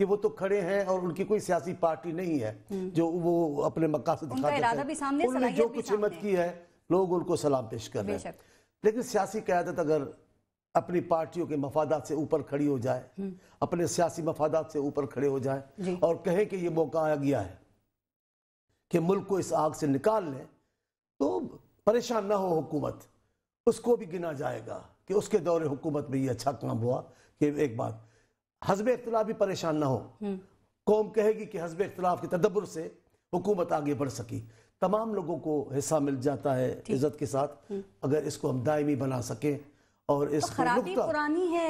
کہ وہ تو کھڑے ہیں اور ان کی کوئی سیاسی پارٹی نہیں ہے جو وہ اپنے مقاصد دکھاتے ہیں، انہوں نے جو کچھ ہمت کی ہے لوگ ان کو سلام پیش کر رہے ہیں. لیکن سیاسی قیادت اگر اپنی پارٹیوں کے مفادات سے اوپر کھڑی ہو جائے، اپنے سیاسی مفادات سے اوپر کھڑے ہو جائے اور کہیں کہ یہ موقع آ گیا ہے کہ ملک کو اس آگ سے نکال لیں، تو پریشان نہ ہو حکومت. اس کو بھی گنا جائے گا کہ اس کے دور حکومت میں یہ اچھا کام ہوا کہ ایک بات حزب اختلاف بھی پریشان نہ ہو. قوم کہے گی کہ حزب اختلاف کے تدبر سے حکومت آگے بڑھ سکی. تمام لوگوں کو حصہ مل جاتا ہے عزت کے ساتھ اگر اس کو ہم دائمی بنا سکیں. اور اس خرابی پرانی ہے،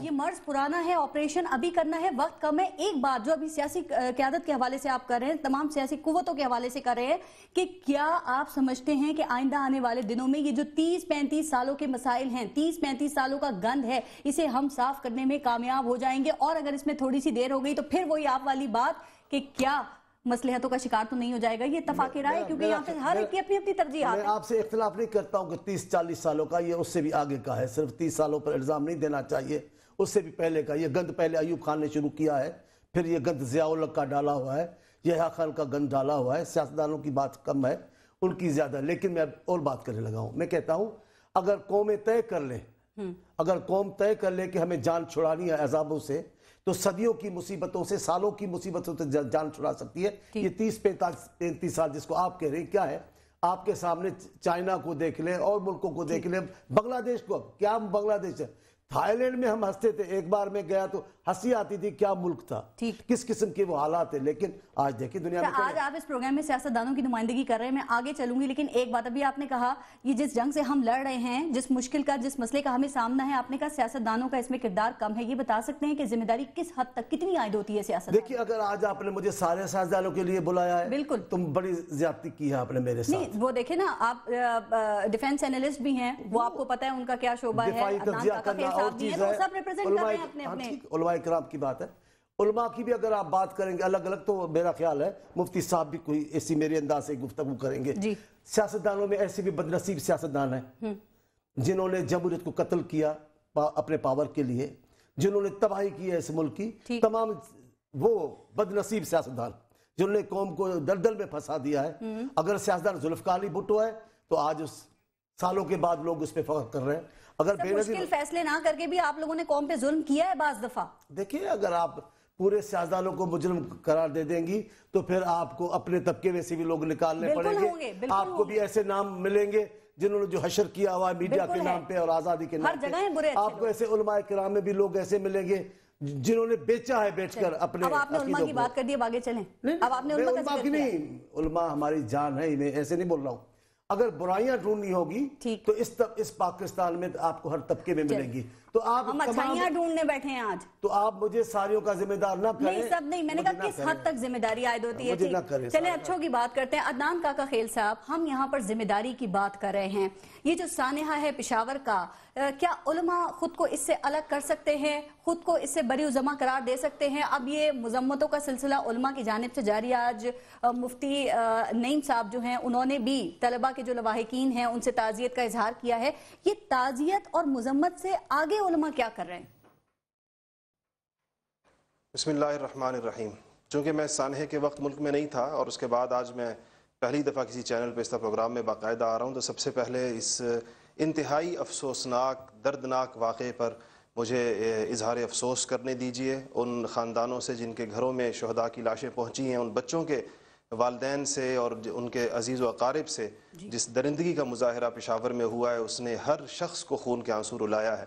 یہ مرض پرانا ہے، آپریشن ابھی کرنا ہے، وقت کم ہے. ایک بات جو ابھی سیاسی قیادت کے حوالے سے آپ کر رہے ہیں، تمام سیاسی قوتوں کے حوالے سے کر رہے ہیں، کہ کیا آپ سمجھتے ہیں کہ آئندہ آنے والے دنوں میں یہ جو 30-35 سالوں کے مسائل ہیں، 30-35 سالوں کا گند ہے، اسے ہم صاف کرنے میں کامیاب ہو جائیں گے؟ اور اگر اس میں تھوڑی سی دیر ہو گئی تو پھر وہی آپ والی بات کہ کیا مصلحتوں کا شکار تو نہیں ہو جائے گا؟ یہ اتفاق رائے ہے کیونکہ یہاں پہ ہر ایک کی اپنی اپنی ترجیحات ہیں. میں آپ سے اختلاف نہیں کرتا ہوں کہ 30-40 سالوں کا، یہ اس سے بھی آگے کا ہے. صرف 30 سالوں پر الزام نہیں دینا چاہیے، اس سے بھی پہلے کا. یہ گند پہلے ایوب خان نے شروع کیا ہے، پھر یہ گند ضیاء الحق کا ڈالا ہوا ہے، یحییٰ خان کا گند ڈالا ہوا ہے. سیاستدانوں کی بات کم ہے، ان کی زیادہ. لیکن میں اور بات کرنے لگا ہوں. میں کہتا ہوں اگر قومیں طے کر لیں، اگر قوم طے کر لے کہ ہمیں جان چھڑانی ہے عذابوں سے، تو صدیوں کی مصیبتوں سے، سالوں کی مصیبتوں سے جان چھڑا سکتی ہے. یہ 30-35 سال جس کو آپ کہہ رہے ہیں کیا ہے؟ آپ کے سامنے چائنا کو دیکھ لیں اور ملکوں کو دیکھ لیں، بنگلہ دیش کو. کیا بنگلہ دیش ہے؟ تھائی لینڈ میں ہم ہنستے تھے، ایک بار میں گیا تو ہنسی آتی تھی، کیا ملک تھا، کس قسم کے وہ حالات ہیں. لیکن آج دیکھیں دنیا میں آج آپ اس پروگرام میں سیاستدانوں کی نمائندگی کر رہے ہیں، میں آگے چلوں گی. لیکن ایک بات ابھی آپ نے کہا، یہ جس جنگ سے ہم لڑ رہے ہیں، جس مشکل کا، جس مسئلے کا ہمیں سامنا ہے، آپ نے کہا سیاستدانوں کا اس میں کردار کم ہے. یہ بتا سکتے ہیں کہ ذمہ داری کس حد تک کتنی عائد ہوتی ہے سیاست؟ دیکھیے اگر آج آپ نے مجھے سارے سیاستدانوں کے لیے بلایا ہے، بالکل تم بڑی زیادتی کی ہے آپ نے میرے ساتھ. نہیں وہ دیکھیں نا، آپ ڈیفنس اینالسٹ بھی ہیں، وہ آپ کو پتہ ہے ان کا کیا شعبہ ہے. علماء کرام کی بات ہے. علماء کی بھی اگر آپ بات کریں گے الگ الگ، تو میرا خیال ہے مفتی صاحب بھی کوئی ایسی میرے انداز سے گفتگو کریں گے. سیاستدانوں میں ایسے بھی بدنصیب سیاستدان ہیں جنہوں نے جمہوریت کو قتل کیا اپنے پاور کے لیے، جنہوں نے تباہی کی ہے اس ملک کی. تمام وہ بدنصیب سیاستدان جنہوں نے قوم کو دلدل میں پھنسا دیا ہے. اگر سیاستدان ذوالفقار علی بھٹو ہے تو آج اس سالوں کے بعد لوگ اس پہ فخر کر رہے ہیں. اگر مشکل فیصلے نہ کر کے بھی آپ لوگوں نے قوم پہ ظلم کیا ہے بعض دفعہ. دیکھیے اگر آپ پورے سیاستدانوں کو مجرم قرار دے دیں گی تو پھر آپ کو اپنے طبقے میں سے بھی لوگ نکالنے پڑیں گے. آپ کو بھی ایسے نام ملیں گے جنہوں نے جو حشر کیا ہوا ہے میڈیا کے نام پہ اور آزادی کے نام پہ. آپ کو ایسے علماء کرام میں بھی لوگ ایسے ملیں گے جنہوں نے بیچا ہے بیچ کر اپنے. اب آپ نے علماء کی بات کر دی، اب آگے چلیں. اب آپ نے علماء کی نہیں، علماء ہماری جان ہے، میں ایسے نہیں بول رہا ہوں. اگر برائیاں ڈھونڈنی ہوگی تو اس پاکستان میں آپ کو ہر طبقے میں ملیں گی. تو آپ ہم اچھائیاں ڈھونڈنے بیٹھے ہیں آج، تو آپ مجھے ساریوں کا ذمہ دار نہ کریں. نہیں سب نہیں، میں نے کہا کس حد تک ذمہ داری عائد ہوتی ہے. چلیں اچھوں کی بات کرتے ہیں. عدنان کاکا خیل صاحب، ہم یہاں پر ذمہ داری کی بات کر رہے ہیں. یہ جو سانحہ ہے پشاور کا، کیا علماء خود کو اس سے الگ کر سکتے ہیں، خود کو اس سے بری الزمہ قرار دے سکتے ہیں؟ اب یہ مذمتوں کا سلسلہ علماء کی جانب سے جاری. آج مفتی نعیم صاحب جو ہیں انہوں نے بھی طلبہ کے جو لواحقین ہیں ان سے تعزیت کا اظہار کیا ہے. یہ تعزیت اور مذمت سے آگے علماء کیا کر رہے ہیں؟ بسم اللہ الرحمن الرحیم. چونکہ میں سانحے کے وقت ملک میں نہیں تھا اور اس کے بعد آج میں پہلی دفعہ کسی چینل پہ اس طرح پروگرام میں باقاعدہ آ رہا ہوں، تو سب سے پہلے اس انتہائی افسوسناک دردناک واقعے پر مجھے اظہار افسوس کرنے دیجیے. ان خاندانوں سے جن کے گھروں میں شہداء کی لاشیں پہنچی ہیں، ان بچوں کے والدین سے اور ان کے عزیز و اقارب سے جس درندگی کا مظاہرہ پشاور میں ہوا ہے، اس نے ہر شخص کو خون کے آنسو رلایا ہے.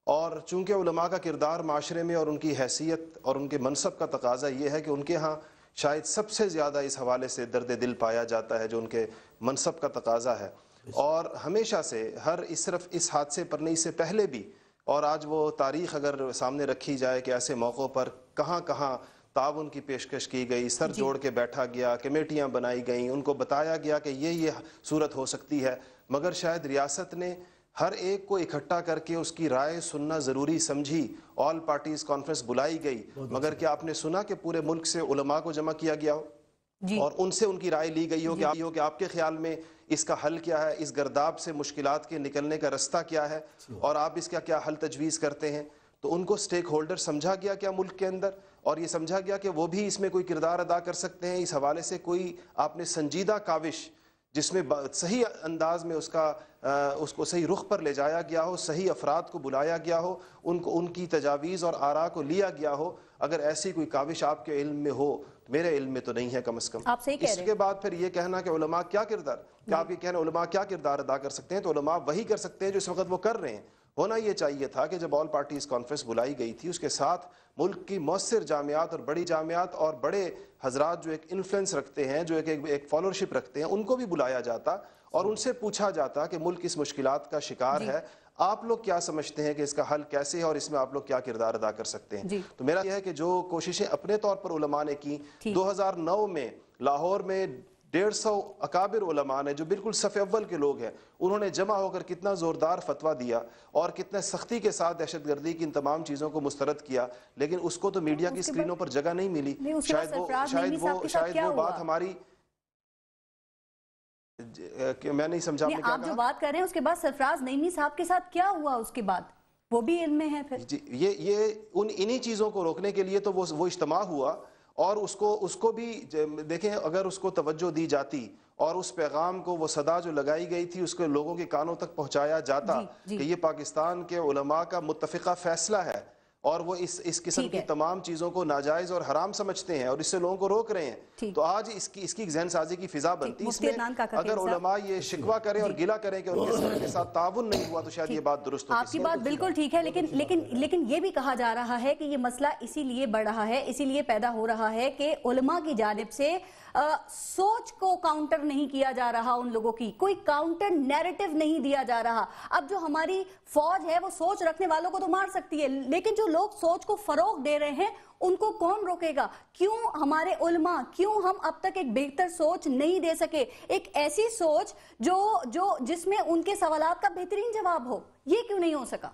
اور چونکہ علماء کا کردار معاشرے میں اور ان کی حیثیت اور ان کے منصب کا تقاضا یہ ہے کہ ان کے ہاں شاید سب سے زیادہ اس حوالے سے درد دل پایا جاتا ہے جو ان کے منصب کا تقاضا ہے. اور ہمیشہ سے صرف اس حادثے پر نہیں، اس سے پہلے بھی، اور آج وہ تاریخ اگر سامنے رکھی جائے کہ ایسے موقعوں پر کہاں کہاں تعاون کی پیشکش کی گئی، سر جوڑ کے بیٹھا گیا، کمیٹیاں بنائی گئیں، ان کو بتایا گیا کہ یہ صورت ہو سکتی ہے، مگر شاید ریاست نے ہر ایک کو اکٹھا کر کے اس کی رائے سننا ضروری سمجھی. آل پارٹیز کانفرنس بلائی گئی، مگر کیا آپ نے سنا کہ پورے ملک سے علماء کو جمع کیا گیا ہو اور ان سے ان کی رائے لی گئی ہو کہ آپ کے خیال میں اس کا حل کیا ہے، اس گرداب سے مشکلات کے نکلنے کا رستہ کیا ہے اور آپ اس کا کیا حل تجویز کرتے ہیں؟ تو ان کو سٹیک ہولڈر سمجھا گیا کیا ملک کے اندر؟ اور یہ سمجھا گیا کہ وہ بھی اس میں کوئی کردار ادا کر سکتے ہیں؟ اس حوالے سے کوئی آپ نے سنجیدہ کاوش جس میں صحیح انداز میں اس کو صحیح رخ پر لے جایا گیا ہو، صحیح افراد کو بلایا گیا ہو، ان کی تجاویز اور آراء کو لیا گیا ہو، اگر ایسی کوئی کاوش آپ کے علم میں ہو، میرے علم میں تو نہیں ہے کم از کم. آپ صحیح کہہ رہے ہیں. اس کے بعد پھر یہ کہنا کہ علماء کیا کردار، کیا آپ یہ کہنا علماء کیا کردار ادا کر سکتے ہیں؟ تو علماء وہی کر سکتے ہیں جو اس وقت وہ کر رہے ہیں. ہونا یہ چاہیے تھا کہ جب آل پارٹیز کانفرنس بلائی گئی تھی، اس کے ساتھ ملک کی مؤثر جامعات اور بڑی جامعات اور بڑے حضرات جو ایک انفلوئنس رکھتے ہیں، جو ایک فالوورشپ رکھتے ہیں، ان کو بھی بلایا جاتا اور ان سے پوچھا جاتا کہ ملک اس مشکلات کا شکار ہے، آپ لوگ کیا سمجھتے ہیں کہ اس کا حل کیسے ہے اور اس میں آپ لوگ کیا کردار ادا کر سکتے ہیں. تو میرا یہ ہے کہ جو کوششیں اپنے طور پر علماء نے کی، 2009 میں لاہور میں 150 اکابر علماء نے جو بالکل صف اول کے لوگ ہیں، انہوں نے جمع ہو کر کتنا زوردار فتویٰ دیا اور کتنے سختی کے ساتھ دہشت گردی کی ان تمام چیزوں کو مسترد کیا، لیکن اس کو تو میڈیا کی اسکرینوں پر جگہ نہیں ملی. شاید وہ بات ہماری میں نہیں سمجھا آپ نے کیا آپ جو بات کر رہے ہیں اس کے بعد سرفراز نعیمی صاحب کے ساتھ کیا ہوا اس کے بعد، وہ بھی علم میں ہے پھر. یہ انہی چیزوں کو روکنے کے لیے تو وہ اجتماع ہوا، اور اس کو بھی دیکھیں، اگر اس کو توجہ دی جاتی اور اس پیغام کو وہ صدا جو لگائی گئی تھی اس کو لوگوں کے کانوں تک پہنچایا جاتا کہ یہ پاکستان کے علماء کا متفقہ فیصلہ ہے اور وہ اس قسم کی تمام چیزوں کو ناجائز اور حرام سمجھتے ہیں اور اس سے لوگوں کو روک رہے ہیں، تو آج اس کی ذہن سازی کی فضا بنتی. اس میں اگر علماء یہ شکوہ کریں اور گلہ کریں کہ ان کے ساتھ تعاون نہیں ہوا تو شاید یہ بات درست ہوتی. آپ کی بات بالکل ٹھیک ہے، لیکن یہ بھی کہا جا رہا ہے کہ یہ مسئلہ اسی لیے بڑھ رہا ہے، اسی لیے پیدا ہو رہا ہے کہ علماء کی جانب سے سوچ کو کاؤنٹر نہیں کیا جا رہا، ان لوگوں کی کوئی کاؤنٹر نیریٹو نہیں دیا جا رہا. اب جو ہماری فوج ہے وہ سوچ رکھنے والوں کو تو مار سکتی ہے، لیکن جو لوگ سوچ کو فروغ دے رہے ہیں ان کو کون روکے گا؟ کیوں ہمارے علماء، کیوں ہم اب تک ایک بہتر سوچ نہیں دے سکے، ایک ایسی سوچ جس میں ان کے سوالات کا بہترین جواب ہو؟ یہ کیوں نہیں ہو سکا؟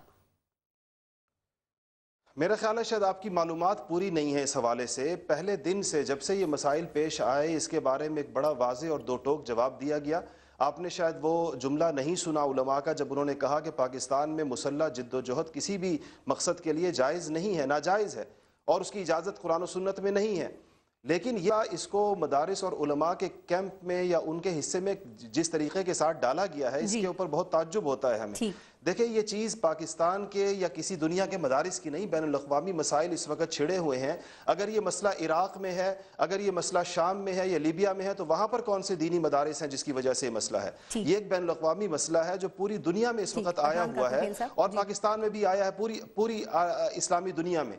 میرا خیال ہے شاید آپ کی معلومات پوری نہیں ہے اس حوالے سے. پہلے دن سے جب سے یہ مسائل پیش آئے اس کے بارے میں ایک بڑا واضح اور دو ٹوک جواب دیا گیا. آپ نے شاید وہ جملہ نہیں سنا علماء کا جب انہوں نے کہا کہ پاکستان میں مسلح جد و جہد کسی بھی مقصد کے لیے جائز نہیں ہے، ناجائز ہے، اور اس کی اجازت قرآن و سنت میں نہیں ہے. لیکن اس کو مدارس اور علماء کے کیمپ میں یا ان کے حصے میں جس طریقے کے ساتھ ڈالا گیا ہے، اس کے اوپر بہت تعجب ہوتا ہے ہمیں. دیکھیں یہ چیز پاکستان کے یا کسی دنیا کے مدارس کی نہیں، بین الاقوامی مسائل اس وقت چھڑے ہوئے ہیں. اگر یہ مسئلہ عراق میں ہے، اگر یہ مسئلہ شام میں ہے یا لیبیا میں ہے، تو وہاں پر کون سے دینی مدارس ہیں جس کی وجہ سے یہ مسئلہ ہے؟ یہ ایک بین الاقوامی مسئلہ ہے جو پوری دنیا میں اس وقت آیا ہوا ہے اور پاکستان میں بھی آیا ہے، پوری اسلامی دنیا میں.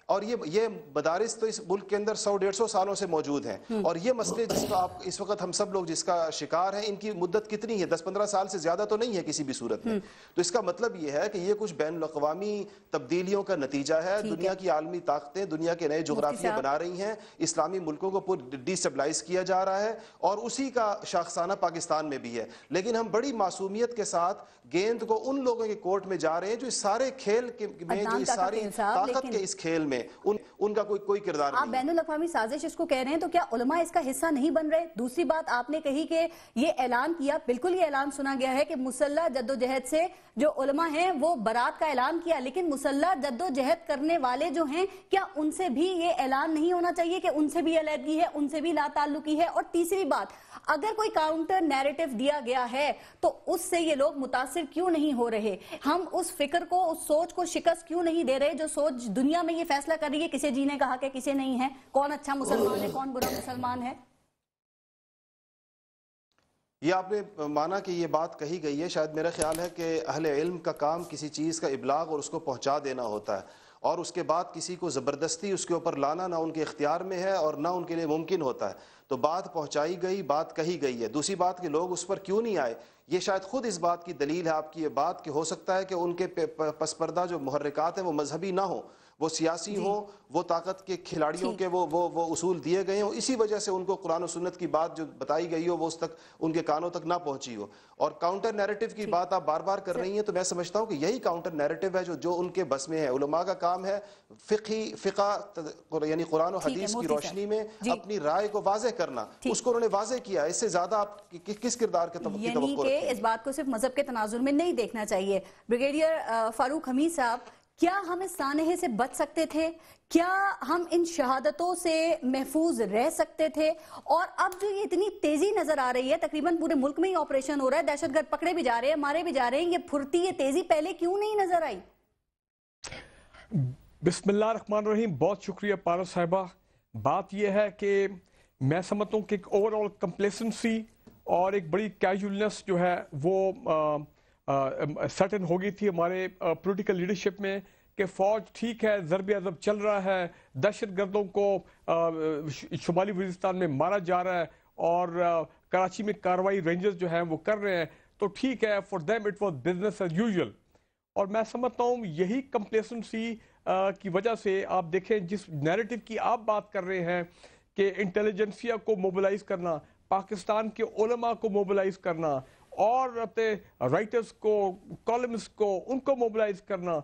اور یہ مدارس تو اس ملک کے اندر 100-150 سالوں سے موجود ہیں، اور یہ مسئلے جس کا اس وقت ہم سب لوگ جس کا شکار ہیں، ان کی مدت کتنی ہے؟ 10-15 سال سے زیادہ تو نہیں ہے کسی بھی صورت میں. تو اس کا مطلب یہ ہے کہ یہ کچھ بین الاقوامی تبدیلیوں کا نتیجہ ہے. دنیا کی عالمی طاقتیں دنیا کے نئے جغرافیہ بنا رہی ہیں، اسلامی ملکوں کو ڈی سٹیبلائز کیا جا رہا ہے، اور اسی کا شاخسانہ پاکستان میں بھی ہے. لیکن ہم بڑی معصومیت کے ساتھ گیند کو ان لوگوں کے کورٹ میں جا رہے ہیں جو اس سارے کھیل میں، جو اس ساری طاقت کے اس کھیل میں ان کا کوئی کردار نہیں. آپ بین الاقوامی سازش اس کو کہہ رہے ہیں، تو کیا علماء اس کا حصہ نہیں بن رہے؟ دوسری بات آپ نے کہی کہ یہ اعلان کیا، بالکل یہ اعلان سنا گیا ہے کہ مسلح جدوجہد سے جو علماء ہیں وہ برات کا اعلان کیا، لیکن مسلح جدوجہد کرنے والے جو ہیں کیا ان سے بھی یہ اعلان نہیں ہونا چاہیے کہ ان سے بھی علیحدگی ہے، ان سے بھی لا تعلقی ہے؟ اور تیسری بات، اگر کوئی کاؤنٹر نیریٹو دیا گیا ہے تو اس سے یہ لوگ متاثر کیوں نہیں ہو رہے؟ ہم اس فکر کو، اس سوچ کو شکست کیوں نہیں دے رہے جو سوچ دنیا میں یہ فیصلہ کر رہی ہے کسی جینے کا حق ہے، کسی نہیں ہے، کون اچھا مسلمان ہے، کون برا مسلمان ہے؟ یہ آپ نے مانا کہ یہ بات کہی گئی ہے. شاید میرا خیال ہے کہ اہل علم کا کام کسی چیز کا ابلاغ اور اس کو پہنچا دینا ہوتا ہے، اور اس کے بعد کسی کو زبردستی اس کے اوپر لانا نہ ان کے اختیار میں ہے اور نہ ان کے لیے ممکن ہوتا ہے. تو بات پہنچائی گئی، بات کہی گئی ہے. دوسری بات کہ لوگ اس پر کیوں نہیں آئے، یہ شاید خود اس بات کی دلیل ہے آپ کی یہ بات کہ ہو سکتا ہے کہ ان کے پس پردہ جو محرکات ہیں وہ مذہبی نہ ہوں. وہ سیاسی ہوں، وہ طاقت کے کھلاڑیوں کے وہ اصول دیے گئے ہوں، اسی وجہ سے ان کو قرآن و سنت کی بات جو بتائی گئی ہو وہ اس تک ان کے کانوں تک نہ پہنچی ہو. اور کاؤنٹر نیریٹو کی بات آپ بار بار کر رہی ہیں، تو میں سمجھتا ہوں کہ یہی کاؤنٹر نیریٹو ہے جو ان کے بس میں ہے. علماء کا کام ہے فقہ یعنی قرآن و حدیث کی روشنی میں اپنی رائے کو واضح کرنا. اس کو انہوں نے واضح کیا. اس سے زیادہ آپ کس کردار کے توقع یعنی کہ اس بات کو صرف مذہب کے تناظر میں نہیں دیکھنا چاہیے. بریگیڈیئر فاروق حمید صاحب، کیا ہم اس سانحے سے بچ سکتے تھے؟ کیا ہم ان شہادتوں سے محفوظ رہ سکتے تھے؟ اور اب جو یہ اتنی تیزی نظر آ رہی ہے، تقریباً پورے ملک میں ہی آپریشن ہو رہا ہے، دہشت گرد پکڑے بھی جا رہے ہیں، مارے بھی جا رہے ہیں، یہ پھرتی، یہ تیزی پہلے کیوں نہیں نظر آئی؟ بسم اللہ الرحمن الرحیم. بہت شکریہ پارس صاحبہ. بات یہ ہے کہ میں سمجھتا ہوں کہ ایک اوور آل کمپلیسنسی اور ایک بڑی کیجولنس جو ہے وہ سرٹن ہو گئی تھی ہمارے پولیٹیکل لیڈرشپ میں کہ فوج ٹھیک ہے، ضرب عضب چل رہا ہے، دہشت گردوں کو شمالی وزیرستان میں مارا جا رہا ہے اور کراچی میں کاروائی رینجرز جو ہیں وہ کر رہے ہیں، تو ٹھیک ہے، for them it was business as usual. اور میں سمجھتا ہوں یہی کمپلیسنسی کی وجہ سے آپ دیکھیں جس نیریٹو کی آپ بات کر رہے ہیں کہ انٹیلیجنسیا کو موبلائز کرنا، پاکستان کے علماء کو موبلائز کرنا اور اپنے رائٹرز کو، کالمسٹ کو، ان کو موبلائز کرنا،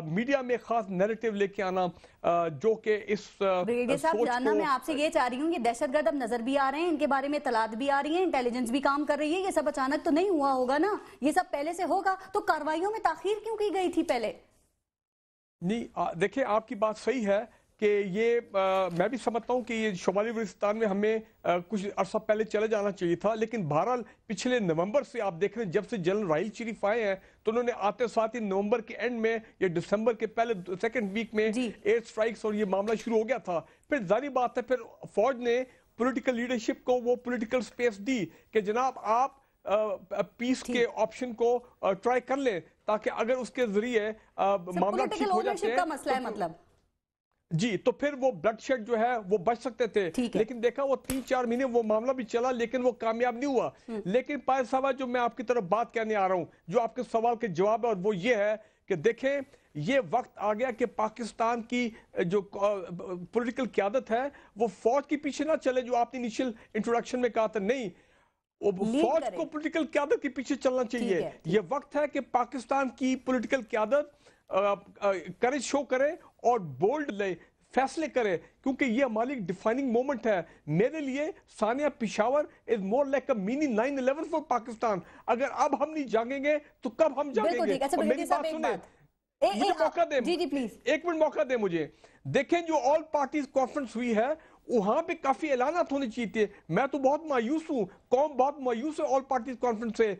میڈیا میں خاص نیریٹو لے کے آنا جو کہ اس بریگیڈیئر صاحب جاننا میں آپ سے یہ چاہ رہی ہوں، یہ دہشت گرد اب نظر بھی آ رہے ہیں، ان کے بارے میں اطلاعات بھی آ رہی ہیں، انٹیلیجنس بھی کام کر رہی ہے، یہ سب اچانک تو نہیں ہوا ہوگا نا، یہ سب پہلے سے ہوگا، تو کاروائیوں میں تاخیر کیوں کی گئی تھی پہلے؟ نہیں دیکھیں آپ کی بات صحیح ہے کہ یہ میں بھی سمجھتا ہوں کہ یہ شمالی وزیرستان میں ہمیں کچھ عرصہ پہلے چلے جانا چاہیے تھا، لیکن بہرحال پچھلے نومبر سے آپ دیکھ رہے ہیں جب سے جنرل راحیل شریف آئے ہیں تو انہوں نے آتے ساتھ ہی نومبر کے اینڈ میں یا دسمبر کے پہلے سیکنڈ ویک میں ایئر سٹرائکس اور یہ معاملہ شروع ہو گیا تھا. پھر ظاہری بات ہے پھر فوج نے پولیٹیکل لیڈرشپ کو وہ پولیٹیکل سپیس دی کہ جناب آپ پیس کے آپشن کو ٹرائی کر لیں تاکہ اگر اس کے ذریعے معاملہ ٹھیک ہو جاتے ہیں کا مسئلہ ہے مطلب جی تو پھر وہ بلڈ شیڈ جو ہے وہ بچ سکتے تھے. لیکن دیکھا وہ 3-4 مہینے وہ معاملہ بھی چلا لیکن وہ کامیاب نہیں ہوا. لیکن پائے صاحبہ جو میں آپ کی طرف بات کہنے آ رہا ہوں جو آپ کے سوال کے جواب ہے اور وہ یہ ہے کہ دیکھیں یہ وقت آ گیا کہ پاکستان کی جو پولیٹیکل قیادت ہے وہ فوج کے پیچھے نہ چلے جو آپ نے انیشل انٹروڈکشن میں کہا تھا. نہیں، فوج کو پولیٹیکل قیادت کے پیچھے چلنا چاہیے. یہ وقت ہے کہ پاکستان کی پولیٹیکل قیادت کریج شو کرے اور بولڈ لے فیصلے کرے کیونکہ یہ ہماری ڈیفائننگ مومنٹ ہے. میرے لیے Sania Peshawar is more like a mini 9/11 for Pakistan. اگر اب ہم نہیں جاگیں گے تو کب ہم جاگیں گے؟ میری بات سنیں، مجھے موقع دیں، ایک منٹ موقع دیں مجھے. دیکھیں جو آل پارٹیز کانفرنس ہوئی ہے وہاں پہ کافی اعلانات ہونے چاہیے تھے. میں تو بہت مایوس ہوں، قوم بہت مایوس ہے آل پارٹیز کانفرنس سے.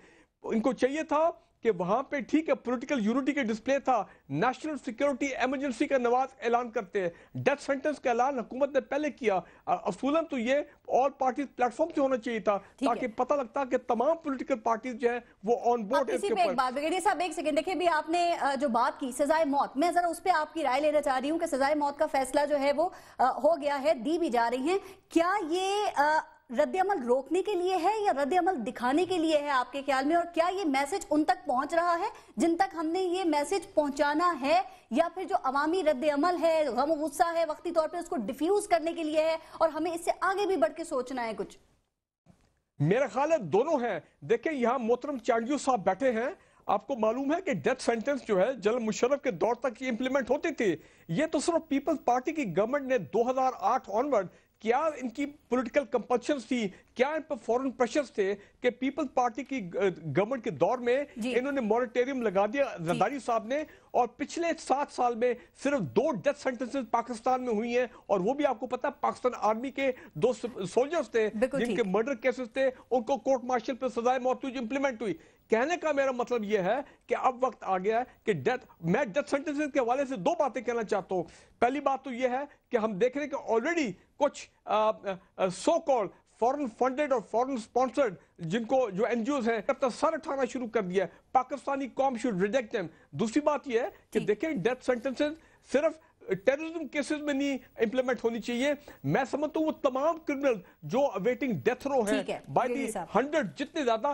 ان کو چاہیے تھا کہ وہاں پہ ٹھیک ہے پولیٹیکل یونٹی کے ڈسپلے تھا، نیشنل سیکیورٹی ایمرجنسی کا نواز اعلان کرتے ہیں، ڈیتھ سینٹنس کا اعلان حکومت نے پہلے کیا. اصولاً تو یہ آل پارٹیز پلیٹ فارم سے ہونا چاہیے تھا تاکہ پتہ لگتا کہ تمام پولیٹیکل پارٹیز جو ہیں وہ آن بورڈ ہے اس کے اوپر. ایک بات بریگیڈیئر صاحب ایک سیکنڈ دیکھیں بھی آپ نے جو بات کی سزائے موت، میں ذرا اس پہ آپ کی رائے لینا چاہ رہی ہوں کہ سزائے موت کا فیصلہ جو ہے وہ ہو گیا ہے، دی بھی جا رہی ہیں. کیا یہ رد عمل روکنے کے لیے ہے یا رد عمل دکھانے کے لیے ہے آپ کے خیال میں؟ اور کیا یہ میسج ان تک پہنچ رہا ہے جن تک ہم نے یہ میسج پہنچانا ہے، یا پھر جو عوامی رد عمل ہے، غم و غصہ ہے، وقتی طور پہ اس کو ڈیفیوز کرنے کے لیے ہے اور ہمیں اس سے آگے بھی بڑھ کے سوچنا ہے کچھ؟ میرا خیال ہے دونوں ہیں. دیکھیں یہاں محترم چانڈیو صاحب بیٹھے ہیں، آپ کو معلوم ہے کہ ڈیتھ سینٹنس جو ہے جنرل مشرف کے دور تک یہ امپلیمنٹ ہوتی تھی. یہ تو صرف پیپلز پارٹی کی گورنمنٹ نے 2008 آنورڈ کیا ان کی پولیٹیکل کمپلشنز تھی، کیا ان پر فورن پریشرز تھے کہ پیپلز پارٹی کی گورنمنٹ کے دور میں انہوں نے موریٹوریم لگا دیا زرداری صاحب نے. اور پچھلے 7 سال میں صرف 2 ڈیتھ سینٹنسز پاکستان میں ہوئی ہیں اور وہ بھی آپ کو پتا پاکستان آرمی کے 2 سولجرز تھے جن کے مرڈر کیسز تھے، ان کو کورٹ مارشل پہ سزائے موت ہوئی جو امپلیمنٹ ہوئی. کہنے کا میرا مطلب یہ ہے کہ اب وقت آ گیا ہے کہ میں ڈیتھ سینٹنسز کے حوالے سے 2 باتیں کہنا چاہتا ہوں. پہلی بات تو یہ ہے کہ ہم دیکھ رہے ہیں کہ آلریڈی کچھ سو کال فورن فنڈڈ اور فورن سپانسرڈ جن کو جو این جی اوز ہیں اپنا سر اٹھانا شروع کر دیا ہے. پاکستانی قوم شوڈ ریجیکٹ دیم. دوسری بات یہ ہے کہ دیکھیں ڈیتھ سینٹنسز صرف ٹیررزم کیسز میں نہیں امپلیمنٹ ہونی چاہیے. میں سمجھتا ہوں وہ تمام کرمنل جو اویٹنگ ڈیتھ رو ہیں بائی دی 100 جتنے زیادہ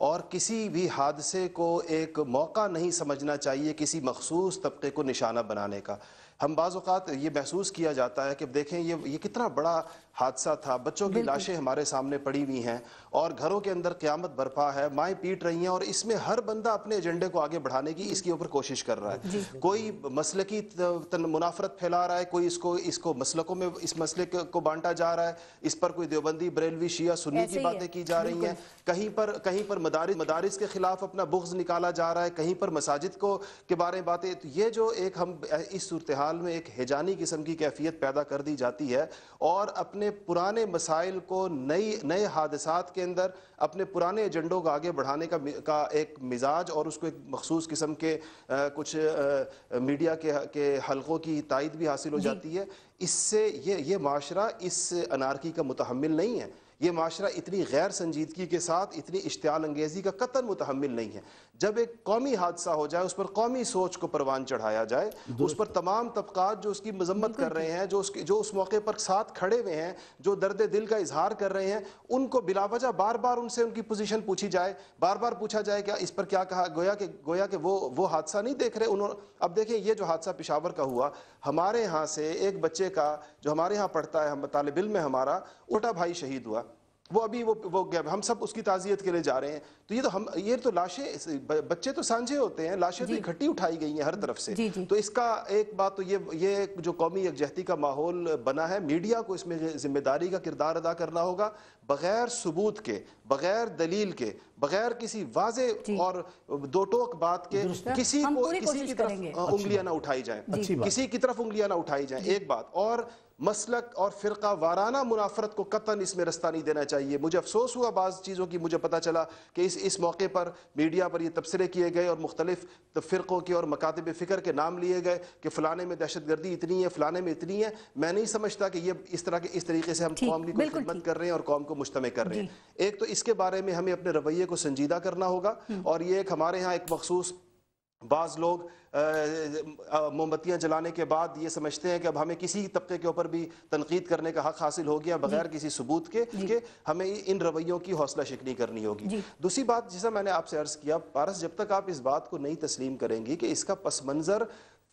اور کسی بھی حادثے کو ایک موقع نہیں سمجھنا چاہیے کسی مخصوص طبقے کو نشانہ بنانے کا. ہم بعض اوقات یہ محسوس کیا جاتا ہے کہ دیکھیں یہ کتنا بڑا حادثہ تھا, بچوں کی لاشیں ہمارے سامنے پڑی ہوئی ہیں اور گھروں کے اندر قیامت برپا ہے, مائیں پیٹ رہی ہیں, اور اس میں ہر بندہ اپنے ایجنڈے کو آگے بڑھانے کی اس کے اوپر کوشش کر رہا ہے. کوئی مسلکی منافرت پھیلا رہا ہے, کوئی اس کو مسلکوں میں اس مسلک کو بانٹا جا رہا ہے, اس پر کوئی دیوبندی, بریلوی, شیعہ, سنی کی باتیں کی جا رہی ہیں, کہیں پر مدارس کے خلاف اپنا بغض نکالا جا رہا ہے, کہیں پر مساجد کے بارے میں باتیں. یہ جو ایک ہم اس صورتحال میں ایک ہیجانی قسم کی کیفیت پیدا کر دی جاتی ہے, اور اپنے پرانے مسائل کو نئے حادثات کے اندر اپنے پرانے ایجنڈوں کو آگے بڑھانے کا ایک مزاج, اور اس کو ایک مخصوص قسم کے کچھ میڈیا کے حلقوں کی تائید بھی حاصل ہو جاتی ہے. اس سے یہ معاشرہ اس انارکی کا متحمل نہیں ہے. یہ معاشرہ اتنی غیر سنجیدگی کے ساتھ اتنی اشتعال انگیزی کا قطعاً متحمل نہیں ہے. جب ایک قومی حادثہ ہو جائے, اس پر قومی سوچ کو پروان چڑھایا جائے, اس پر تمام طبقات جو اس کی مذمت کر رہے ہیں, جو اس موقع پر ساتھ کھڑے ہوئے ہیں, جو درد دل کا اظہار کر رہے ہیں, ان کو بلا وجہ بار بار ان سے ان کی پوزیشن پوچھی جائے, بار بار پوچھا جائے کہ اس پر کیا کہا, گویا کہ وہ حادثہ نہیں دیکھ رہے. اب دیکھیں یہ جو حادثہ پشاور کا ہوا, ہمارے ہاں سے ایک بچے کا جو ہمارے ہاں پڑھتا ہے, طالب علم میں ہمارا چھوٹا بھائی شہید ہوا. وہ ابھی وہ گیا, ہم سب اس کی تعزیت کے لیے جا رہے ہیں. تو یہ تو لاشیں, بچے تو سانجھے ہوتے ہیں, لاشیں تو اکٹھی اٹھائی گئی ہیں ہر طرف سے. تو اس کا ایک بات تو یہ جو قومی یکجہتی کا ماحول بنا ہے, میڈیا کو اس میں ذمہ داری کا کردار ادا کرنا ہوگا. بغیر ثبوت کے, بغیر دلیل کے, بغیر کسی واضح اور دو ٹوک بات کے کسی کی طرف انگلیاں نہ اٹھائی جائیں, کسی کی طرف انگلیاں نہ اٹھائی جائیں. ایک بات اور, مسلک اور فرقہ وارانہ منافرت کو قطعاً اس میں رستہ نہیں دینا چاہیے. مجھے افسوس ہوا بعض چیزوں کی, مجھے پتہ چلا کہ اس موقع پر میڈیا پر یہ تبصرے کیے گئے اور مختلف فرقوں کے اور مکاتب فکر کے نام لیے گئے کہ فلانے میں دہشت گردی اتنی ہے, فلانے میں اتنی ہے. میں نہیں سمجھتا کہ یہ اس طریقے سے ہم قوم کی کوئی خدمت کر رہے ہیں اور قوم کو مجتمع کر رہے ہیں. ایک تو اس کے بارے میں ہمیں اپنے رویے کو سنجیدہ کرنا ہوگا, اور یہ ایک ہمارے ہاں ایک مخصوص بعض لوگ موم بتیاں جلانے کے بعد یہ سمجھتے ہیں کہ اب ہمیں کسی طبقے کے اوپر بھی تنقید کرنے کا حق حاصل ہو گیا بغیر کسی ثبوت کے, کہ ہمیں ان رویوں کی حوصلہ شکنی کرنی ہوگی. دوسری بات جیسا میں نے آپ سے عرض کیا, پارس, جب تک آپ اس بات کو نہیں تسلیم کریں گی کہ اس کا پس منظر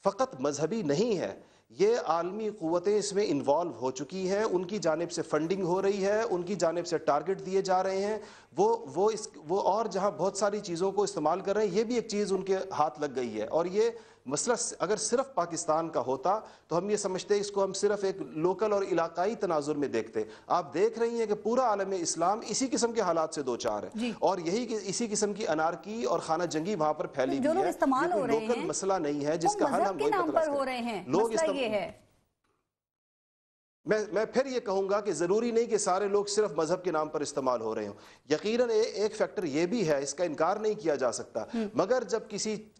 فقط مذہبی نہیں ہے, یہ عالمی قوتیں اس میں انوالو ہو چکی ہیں, ان کی جانب سے فنڈنگ ہو رہی ہے, ان کی جانب سے ٹارگٹ دیے جا رہے ہیں, وہ اور جہاں بہت ساری چیزوں کو استعمال کر رہے ہیں, یہ بھی ایک چیز ان کے ہاتھ لگ گئی ہے. اور یہ مسئلہ اگر صرف پاکستان کا ہوتا تو ہم یہ سمجھتے ہیں اس کو ہم صرف ایک لوکل اور علاقائی تناظر میں دیکھتے. آپ دیکھ رہی ہیں کہ پورا عالم اسلام اسی قسم کے حالات سے دوچار ہے, اور اسی قسم کی انارکی اور خانہ جنگی وہاں پر پھیلی ہوئی ہے. یہ کوئی لوکل مسئلہ نہیں ہے جس کا حل ہم وہی پتہ لگائیں. میں پھر یہ کہوں گا کہ ضروری نہیں کہ سارے لوگ صرف مذہب کے نام پر استعمال ہو رہے ہوں. یقیناً ایک فیکٹر یہ بھی ہے, اس کا انکار نہیں کیا جا سکتا, مگر جب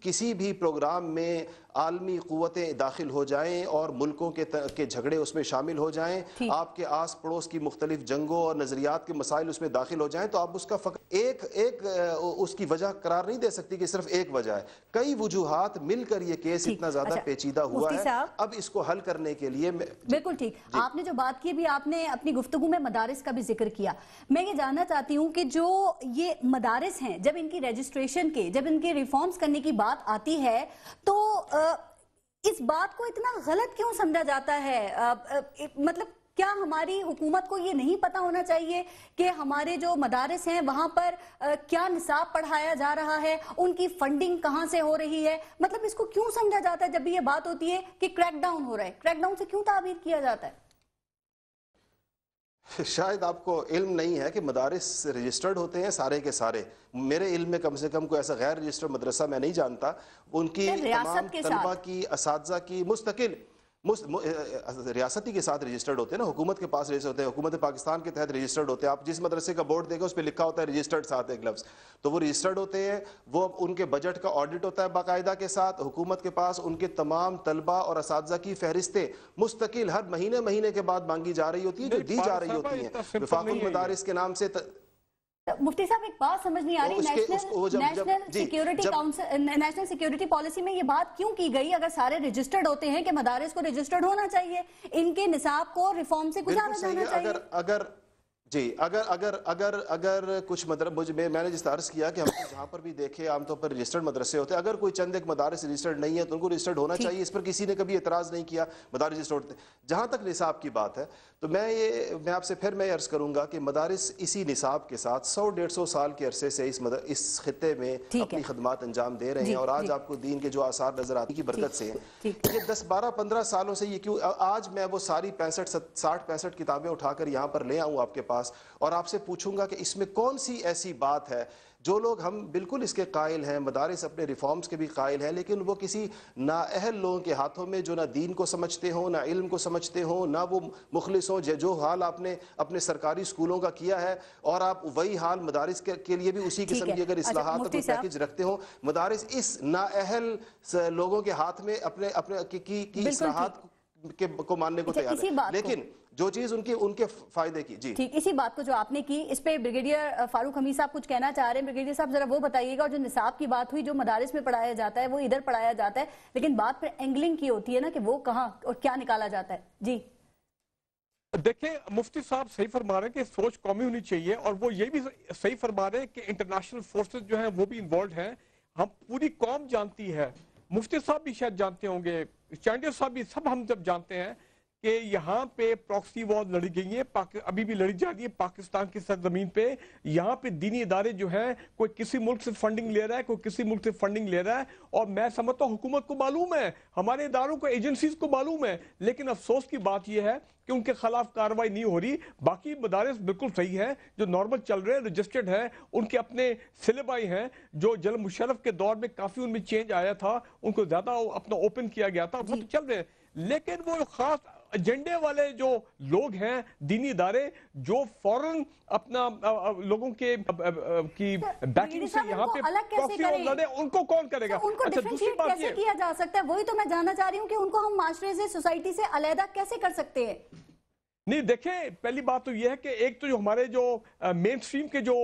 کسی بھی پروگرام میں عالمی قوتیں داخل ہو جائیں اور ملکوں کے جھگڑے اس میں شامل ہو جائیں, آپ کے آس پڑوس کی مختلف جنگوں اور نظریات کے مسائل اس میں داخل ہو جائیں, تو آپ اس کا فقط ایک اس کی وجہ قرار نہیں دے سکتی کہ صرف ایک وجہ ہے. کئی وجوہات مل کر یہ کیس اتنا زیادہ پیچیدہ ہوا ہے. اب اس کو حل کرنے کے لیے بالکل ٹھیک آپ نے جو بات کی, بھی آپ نے اپنی گفتگو میں مدارس کا بھی ذکر کیا. میں یہ جاننا چاہتی ہوں کہ جو یہ مدارس ہیں, جب ان کی رجسٹریشن کے, جب ان کے ریفارمز کرنے کی بات آتی ہے, تو اس بات کو اتنا غلط کیوں سمجھا جاتا ہے؟ مطلب کیا ہماری حکومت کو یہ نہیں پتا ہونا چاہیے کہ ہمارے جو مدارس ہیں وہاں پر کیا نصاب پڑھایا جا رہا ہے, ان کی فنڈنگ کہاں سے ہو رہی ہے؟ مطلب اس کو کیوں سمجھا جاتا ہے جب بھی یہ بات ہوتی ہے کہ کریک ڈاؤن ہو رہا ہے؟ کریک ڈاؤن سے کیوں تعبیر کیا جاتا ہے؟ شاید آپ کو علم نہیں ہے کہ مدارس رجسٹرڈ ہوتے ہیں سارے کے سارے. میرے علم میں کم سے کم کوئی ایسا غیر رجسٹرڈ مدرسہ میں نہیں جانتا. ان کی تمام طلبہ کی, اساتذہ کی مستقل ریاستی کے ساتھ رجسٹرڈ ہوتے ہیں نا, حکومت کے پاس رجسٹرڈ ہوتے ہیں, حکومت پاکستان کے تحت رجسٹرڈ ہوتے ہیں. آپ جس مدرسے کا بورڈ دیکھیں اس پہ لکھا ہوتا ہے رجسٹرڈ ساتھ ایک لفظ, تو وہ رجسٹرڈ ہوتے ہیں. وہ ان کے بجٹ کا آڈٹ ہوتا ہے باقاعدہ کے ساتھ. حکومت کے پاس ان کے تمام طلبہ اور اساتذہ کی فہرستیں مستقل ہر مہینے کے بعد مانگی جا رہی ہوتی ہیں, جو دی جا رہی ہوتی ہیں. وفاق المدارس کے نام سے مفتی صاحب ایک بات سمجھ نہیں آ رہی, نیشنل سیکیورٹی پالیسی میں یہ بات کیوں کی گئی اگر سارے رجسٹرڈ ہوتے ہیں کہ مدارس کو رجسٹرڈ ہونا چاہیے, ان کے نصاب کو ریفارم سے گزارا جانا چاہیے؟ جی اگر کچھ مدرسے میں نے جس طرح عرض کیا کہ ہم جہاں پر بھی دیکھے عام طور پر رجسٹرڈ مدرسے ہوتے ہیں، اگر کوئی چند ایک مدارس رجسٹرڈ نہیں ہے تو ان کو رجسٹرڈ ہونا چاہیے، اس پر کسی نے کبھی اعتراض نہیں کیا، مدارس رجسٹرڈ ہوتے ہیں۔ جہاں تک نصاب کی بات ہے تو میں آپ سے پھر میں عرض کروں گا کہ مدارس اسی نصاب کے ساتھ 100-150 سال کے عرصے سے اس خطے میں اپنی خدمات انجام دے رہے ہیں، اور آج آپ کو دین کے جو آثار نظر آتی کی برکت سے ہیں۔ یہ 10-12-15 سالوں سے یہ کیوں آج میں وہ ساری 60-65 کتابیں اٹھا کر یہاں پر لے آؤں آپ کے پاس اور آپ سے پوچھوں گا کہ اس میں کون سی ایسی بات ہے جو لوگ، ہم بالکل اس کے قائل ہیں، مدارس اپنے ریفارمز کے بھی قائل ہیں، لیکن وہ کسی نااہل لوگوں کے ہاتھوں میں جو نہ دین کو سمجھتے ہوں، نہ علم کو سمجھتے ہوں، نہ وہ مخلص ہوں، جو حال آپ نے اپنے سرکاری اسکولوں کا کیا ہے، اور آپ وہی حال مدارس کے لیے بھی اسی قسم کی اگر اصلاحات کا پیکج رکھتے ہوں، مدارس اس نااہل لوگوں کے ہاتھ میں اپنے کی اصلاحات کو ماننے کو تیار ہے، لیکن جو چیز ان کے فائدے کی۔ جی ٹھیک، اسی بات کو جو آپ نے کی، اس پہ بریگیڈیئر فاروق حمید صاحب کچھ کہنا چاہ رہے ہیں۔ بریگیڈیئر صاحب ذرا وہ بتائیے گا، اور جو نصاب کی بات ہوئی، جو مدارس میں پڑھایا جاتا ہے وہ ادھر پڑھایا جاتا ہے، لیکن بات پھر اینگلنگ کی ہوتی ہے نا کہ وہ کہاں اور کیا نکالا جاتا ہے۔ جی دیکھیں، مفتی صاحب صحیح فرما رہے ہیں کہ سوچ قومی ہونی چاہیے، اور وہ یہ بھی صحیح فرما رہے ہیں کہ انٹرنیشنل فورسز جو ہیں وہ بھی انوالوڈ ہیں، ہم پوری قوم جانتی ہے، مفتی صاحب بھی شاید جانتے ہوں گے، چانڈیو صاحب بھی، سب ہم جب جانتے ہیں کہ یہاں پہ پراکسی وار لڑی گئی ہیں، ابھی بھی لڑی جا رہی ہے پاکستان کی سرزمین پہ۔ یہاں پہ دینی ادارے جو ہیں، کوئی کسی ملک سے فنڈنگ لے رہا ہے، کوئی کسی ملک سے فنڈنگ لے رہا ہے، اور میں سمجھتا ہوں حکومت کو معلوم ہے، ہمارے اداروں کو، ایجنسیز کو معلوم ہے، لیکن افسوس کی بات یہ ہے کہ ان کے خلاف کارروائی نہیں ہو رہی۔ باقی مدارس بالکل صحیح ہیں جو نارمل چل رہے ہیں، رجسٹرڈ ہیں، ان کے اپنے سلیبائی ہیں، جو جنرل مشرف کے دور میں کافی ان میں چینج آیا تھا، ان کو زیادہ اپنا اوپن کیا گیا تھا، وہ تو چل رہے ہیں، لیکن وہ خاص ایجنڈے والے جو لوگ ہیں، دینی ادارے جو فوراً اپنا لوگوں کی بیکنگ سے یہاں پہ پراکسی وار لڑے، ان کو کون کرے گا؟ ان کو ڈیفرنشیٹ کیسے کیا جا سکتا ہے؟ وہی تو میں جاننا چاہ رہی ہوں کہ ان کو ہم معاشرے سے، سوسائٹی سے علیحدہ کیسے کر سکتے ہیں؟ نہیں دیکھیں، پہلی بات تو یہ ہے کہ ایک تو جو ہمارے جو مین سٹریم کے جو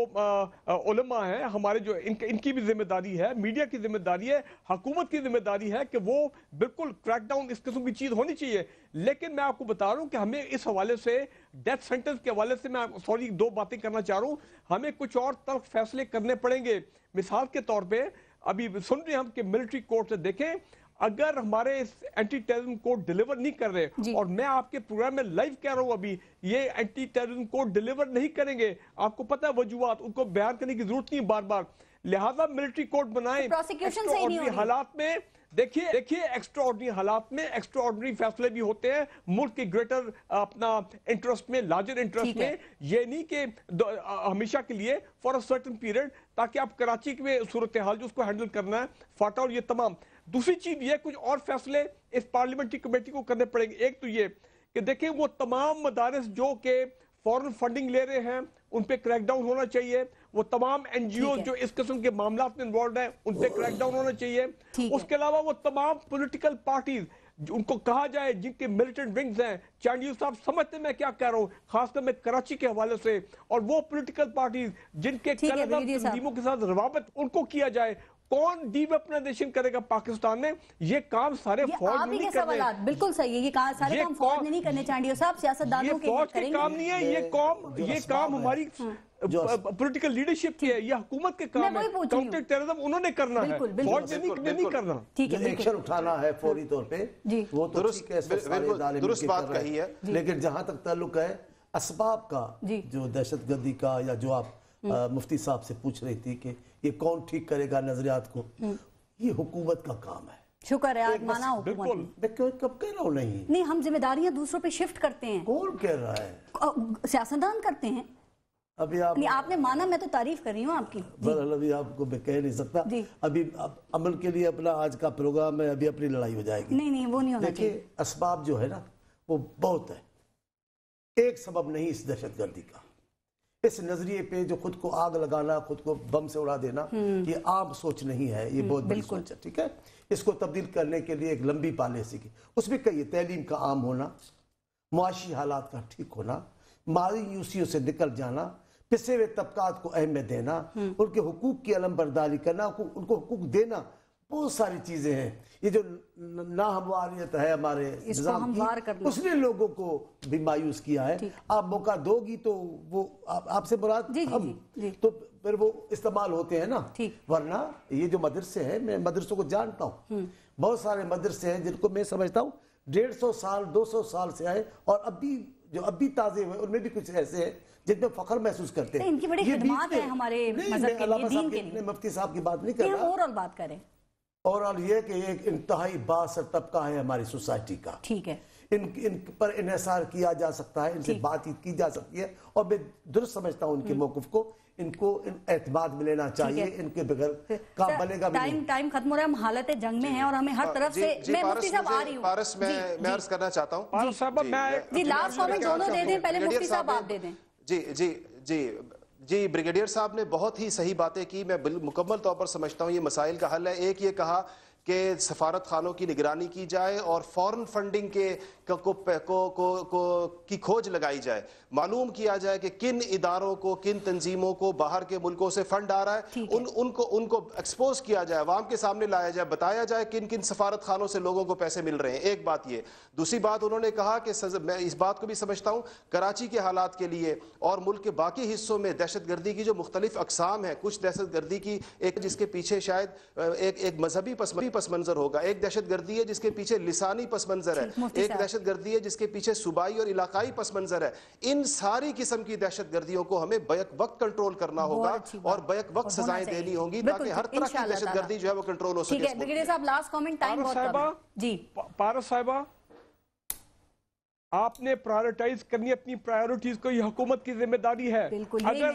علماء ہیں ہمارے، جو ان کی بھی ذمہ داری ہے، میڈیا کی ذمہ داری ہے، حکومت کی ذمہ داری ہے کہ وہ بالکل کریک ڈاؤن اس قسم کی چیز ہونی چاہیے۔ لیکن میں آپ کو بتا رہا ہوں کہ ہمیں اس حوالے سے، ڈیتھ سینٹنس کے حوالے سے، میں سوری 2 باتیں کرنا چاہ رہا ہوں، ہمیں کچھ اور تلخ فیصلے کرنے پڑیں گے۔ مثال کے طور پہ ابھی سن رہے ہیں ہم کہ ملٹری کورٹ سے، دیکھیں اگر ہمارے اینٹی ٹیررزم کوڈ ڈیلیور نہیں کر رہے، اور میں آپ کے پروگرام میں لائیو کہہ رہا ہوں ابھی، یہ اینٹی ٹیررزم کوڈ ڈیلیور نہیں کریں گے، آپ کو پتہ ہے وجوہات، ان کو بیان کرنے کی ضرورت نہیں بار بار، لہٰذا ملٹری کوڈ بنائیں۔ ایکسٹراآرڈنری حالات میں دیکھیے ایکسٹرا آرڈنری حالات میں ایکسٹرا آرڈنری فیصلے بھی ہوتے ہیں ملک کے گریٹر اپنا انٹرسٹ میں، لارجر انٹرسٹ میں، یہ نہیں کہ ہمیشہ کے لیے فار اے سرٹن پیریڈ، تاکہ آپ کراچی میں صورتحال جو اس کو ہینڈل کرنا ہے، فاٹا اور یہ تمام۔ دوسری چیز یہ، کچھ اور فیصلے اس پارلیمنٹری کمیٹی کو کرنے پڑیں گے۔ ایک تو یہ کہ دیکھیں وہ تمام مدارس جو کہ فورن فنڈنگ لے رہے ہیں ان پہ کریک ڈاؤن ہونا چاہیے، وہ تمام این جی او جو اس قسم کے معاملات میں انوالوڈ ہیں ان پہ کریک ڈاؤن ہونا چاہیے۔ اس کے علاوہ وہ تمام پولیٹیکل پارٹیز ان کو کہا جائے جن کے ملیٹنٹ ونگز ہیں، چانڈیو صاحب سمجھتے میں کیا کہہ رہا ہوں، خاص کر میں کراچی کے حوالے سے، اور وہ پولیٹیکل پارٹیز جن کے تنظیموں کے ساتھ روابط، ان کو کیا جائے۔ کون ڈی ویپنائزیشن کرے گا پاکستان میں؟ یہ کام سارے فوج نہیں کر رہے۔ بالکل صحیح ہے، یہ سارے کام فوج نے نہیں کرنے، چانڈیو صاحب سیاستدانوں کے فوج کے کام نہیں ہے، یہ کام ہماری پولیٹیکل لیڈرشپ کی ہے، یہ حکومت کے کام ہے، کاؤنٹر ٹیررزم انہوں نے کرنا ہے، فوج نے نہیں کرنا۔ ایکشن اٹھانا ہے فوری طور پہ، وہ تو ٹھیک ہے، درست بات کہی ہے، لیکن جہاں تک تعلق ہے اسباب کا، جو دہشت گردی کا، یا جو آپ مفتی صاحب سے پوچھ رہی تھی کہ یہ کون ٹھیک کرے گا نظریات کو، یہ حکومت کا کام ہے۔ شکر ہے آج مانا حکومت، میں کب کہہ رہا ہوں نہیں، ہم ذمہ داریاں دوسروں پہ شفٹ کرتے ہیں۔ کون کہہ رہا ہے؟ سیاستدان کرتے ہیں۔ ابھی آپ نے مانا، میں تو تعریف کر رہی ہوں آپ کی۔ ابھی آپ کو میں کہہ نہیں سکتا، ابھی عمل کے لیے اپنا آج کا پروگرام ہے، ابھی اپنی لڑائی ہو جائے گی۔ نہیں وہ نہیں ہونا چاہیے۔ دیکھیں اسباب جو ہے نا وہ بہت ہے، ایک سبب نہیں اس دہشت گردی کا، اس نظریے پہ جو خود کو آگ لگانا، خود کو بم سے اڑا دینا، یہ عام سوچ نہیں ہے، یہ بہت بڑی سوچ ہے، ٹھیک ہے؟ اس کو تبدیل کرنے کے لیے ایک لمبی پالیسی کی، اس میں کئی تعلیم کا عام ہونا، معاشی حالات کا ٹھیک ہونا، مایوسیوں سے نکل جانا، پسے ہوئے طبقات کو اہمیت دینا، ان کے حقوق کی علم برداری کرنا، ان کو حقوق دینا، بہت ساری چیزیں ہیں. یہ جو ناہمواریت ہے ہمارے نظام کی, اس نے لوگوں کو بھی مایوس کیا ہے. آپ موقع دو گی تو وہ آپ سے مراد ہم تو پھر وہ استعمال ہوتے ہیں نا. ورنہ یہ جو مدرسے ہیں, میں مدرسوں کو جانتا ہوں, بہت سارے مدرسے ہیں جن کو میں سمجھتا ہوں 150 سال 200 سال سے آئے, اور اب بھی تازے ہوئے, ان میں بھی کچھ ایسے ہیں جن میں فخر محسوس کرتے ہیں. ان کی بڑی خدمات ہیں ہمارے مذہب کے لیے, دین کے لیے. مفتی صاحب کی بات نہیں کر رہا, اوورآل بات کریں. اوورآل یہ کہ ایک انتہائی بااثر طبقہ ہے ہماری سوسائٹی کا. ٹھیک ہے, ان پر انحصار کیا جا سکتا ہے, ان سے بات چیت کی جا سکتی ہے, اور میں درست سمجھتا ہوں ان کے موقف کو. ان کو اعتماد میں لینا چاہیے, ان کے بغیر کام بنے گا بھی نہیں. ٹائم ختم ہو رہا ہے, ہم حالت جنگ میں ہیں اور ہمیں ہر طرف سے. میں مفتی صاحب آ رہی ہوں. پارس میں عرض کرنا چاہتا ہوں. جی لاسٹ کامنٹ دونوں دے دیں, پہلے مفتی صاحب آپ دے دیں. جی بریگیڈیئر صاحب نے بہت ہی صحیح باتیں کی, میں مکمل طور پر سمجھتا ہوں یہ مسائل کا حل ہے. ایک یہ کہا کہ سفارت خانوں کی نگرانی کی جائے اور فورن فنڈنگ کی کھوج لگائی جائے, معلوم کیا جائے کہ کن اداروں کو, کن تنظیموں کو باہر کے ملکوں سے فنڈ آ رہا ہے, ان کو ایکسپوز کیا جائے, عوام کے سامنے لایا جائے, بتایا جائے کن کن سفارت خانوں سے لوگوں کو پیسے مل رہے ہیں. ایک بات یہ. دوسری بات انہوں نے کہا کہ میں اس بات کو بھی سمجھتا ہوں کراچی کے حالات کے لیے اور ملک کے باقی حصوں میں دہشت گردی کی جو مختلف اقسام ہیں, کچھ دہشت گردی کی ایک جس کے پیچھے شاید ایک مذہبی پس منظر ہوگا, ایک دہشت گردی ہے جس کے پیچھے لسانی پس منظر ہے, ایک دہشت گردی ہے جس کے پیچھے صوبائی اور علاقائی پس منظر ہے. ان ساری قسم کی دہشت گردیوں کو ہمیں بیک وقت کنٹرول کرنا ہوگا اور بیک وقت سزائیں دینی ہوں گی تاکہ ہر طرح کی دہشت گردی جو ہے وہ کنٹرول ہو سکے. ٹھیک ہے بریگیڈیئر صاحب, لاسٹ کامنٹ, ٹائم بہت کم ہے. جی پارس صاحبہ, آپ نے پرائیورٹائز کرنی اپنی پرائیورٹیز کو, یہ حکومت کی ذمہ داری ہے. اگر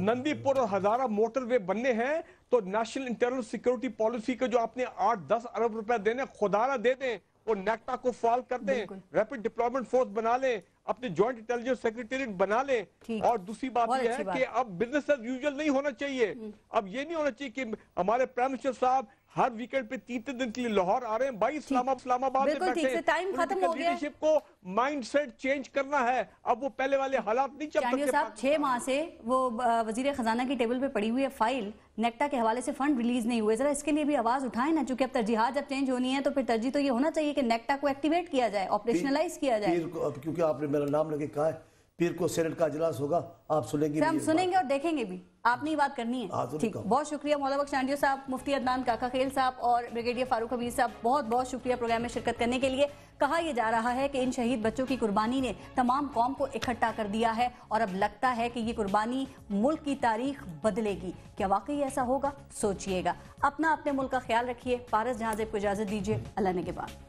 نندی پور اور ہزارہ موٹر وے بننے ہیں تو نیشنل انٹرنل سیکیورٹی پالیسی کو جو آپ نے 8-10 ارب روپے دینے, خدا نہ دے دیں, وہ نیکٹا کو فعال کر دیں, ریپڈ ڈپلوائمنٹ فورس بنا لیں, اپنے جوائنٹ انٹیلیجنس سیکریٹریٹ بنا لیں. اور دوسری بات یہ ہے کہ اب بزنس ایز یوزول نہیں ہونا چاہیے. اب یہ نہیں ہونا چاہیے کہ ہمارے پرائم منسٹر صاحب ہر ویکنڈ پہ 3 دن کے لیے لاہور آ رہے ہیں. بھائی اسلام آباد میں بیٹھے, ٹائم ختم ہو گیا. لیڈرشپ کو مائنڈ سیٹ چینج کرنا ہے. اب وہ پہلے والے حالات نہیں چل سکتے. صاحب 6 ماہ سے وہ وزیر خزانہ کی ٹیبل پہ پڑی ہوئی ہے فائل, نیکٹا کے حوالے سے فنڈ ریلیز نہیں ہوئے. ذرا اس کے لیے بھی آواز اٹھائیں نا, چونکہ اب ترجیحات جب چینج ہونی ہے تو پھر ترجیح تو یہ ہونا چاہیے کہ نیکٹا کو ایکٹیویٹ کیا جائے, آپریشنلائز کیا جائے. کیونکہ آپ نے میرا نام لگے کہا ہے, پیر کو سینٹ کا اجلاس ہوگا, آپ سنیں گے, ہم سنیں گے اور دیکھیں گے بھی, آپ نے بات کرنی ہے. ٹھیک, بہت شکریہ مولا بخش نانڈیو صاحب, مفتی عدنان کاکا خیل صاحب اور بریگیڈیئر فاروق حبیب صاحب, بہت بہت شکریہ پروگرام میں شرکت کرنے کے لیے. کہا یہ جا رہا ہے کہ ان شہید بچوں کی قربانی نے تمام قوم کو اکٹھا کر دیا ہے اور اب لگتا ہے کہ یہ قربانی ملک کی تاریخ بدلے گی. کیا واقعی ایسا ہوگا؟ سوچئے گا. اپنے ملک کا خیال رکھیے. پارس جہاں زیب کو اجازت دیجیے. اللہ نے کے بعد.